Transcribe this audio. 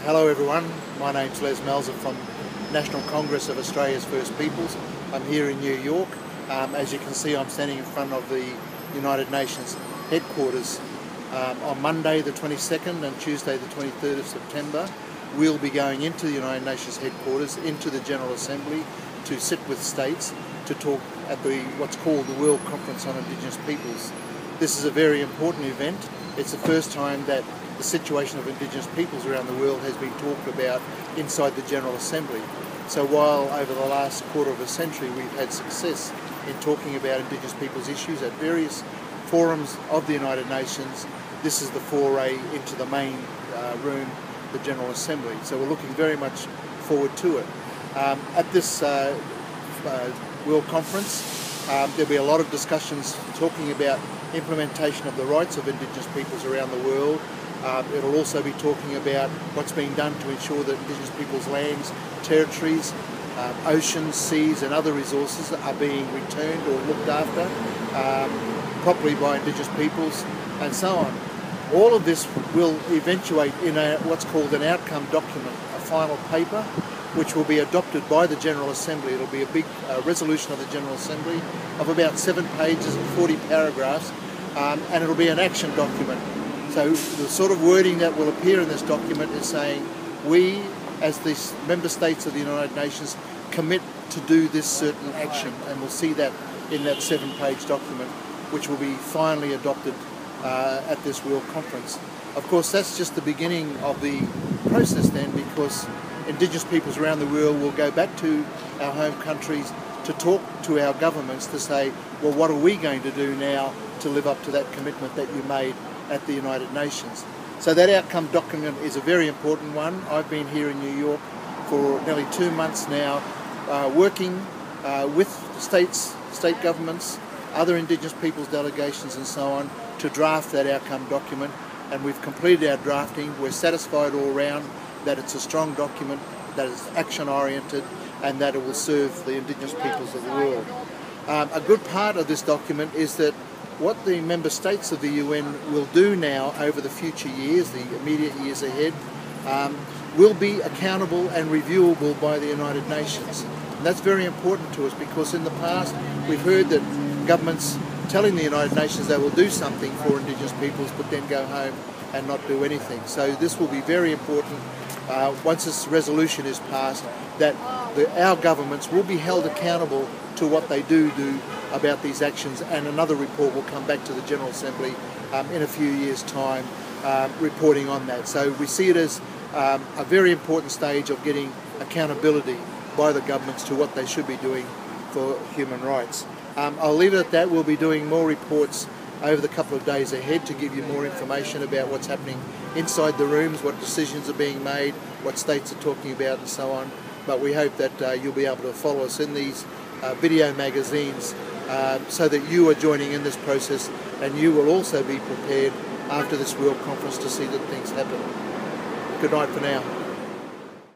Hello everyone, my name's Les Malezer from National Congress of Australia's First Peoples. I'm here in New York. As you can see, I'm standing in front of the United Nations headquarters. On Monday the 22nd and Tuesday the 23rd of September, we'll be going into the United Nations headquarters, into the General Assembly, to sit with states to talk at what's called the World Conference on Indigenous Peoples. This is a very important event. It's the first time that the situation of Indigenous peoples around the world has been talked about inside the General Assembly. So while over the last quarter of a century we've had success in talking about Indigenous peoples issues at various forums of the United Nations, this is the foray into the main room, the General Assembly. So we're looking very much forward to it. At this World Conference, there'll be a lot of discussions talking about implementation of the rights of Indigenous peoples around the world. It'll also be talking about what's being done to ensure that Indigenous peoples' lands, territories, oceans, seas and other resources are being returned or looked after properly by Indigenous peoples and so on. All of this will eventuate in what's called an outcome document, a final paper, which will be adopted by the General Assembly. It'll be a big resolution of the General Assembly of about 7 pages and 40 paragraphs, and it'll be an action document. So the sort of wording that will appear in this document is saying, we, as the member states of the United Nations, commit to do this certain action, and we'll see that in that 7-page document, which will be finally adopted at this World Conference. Of course, that's just the beginning of the process then, because Indigenous peoples around the world will go back to our home countries to talk to our governments to say, well, what are we going to do now to live up to that commitment that you made at the United Nations? So that outcome document is a very important one. I've been here in New York for nearly 2 months now, working with state governments, other Indigenous peoples delegations and so on, to draft that outcome document, and we've completed our drafting. We're satisfied all round that it's a strong document, that it's action oriented, and that it will serve the Indigenous peoples of the world. A good part of this document is that what the member states of the UN will do now over the future years, the immediate years ahead, will be accountable and reviewable by the United Nations. And that's very important to us, because in the past we've heard that governments telling the United Nations they will do something for Indigenous peoples but then go home and not do anything. So this will be very important once this resolution is passed, that our governments will be held accountable to what they do about these actions, and another report will come back to the General Assembly in a few years' time reporting on that. So we see it as a very important stage of getting accountability by the governments to what they should be doing for human rights. I'll leave it at that. We'll be doing more reports over the couple of days ahead to give you more information about what's happening inside the rooms, what decisions are being made, what states are talking about and so on. But we hope that you'll be able to follow us in these video magazines so that you are joining in this process, and you will also be prepared after this World Conference to see that things happen. Good night for now.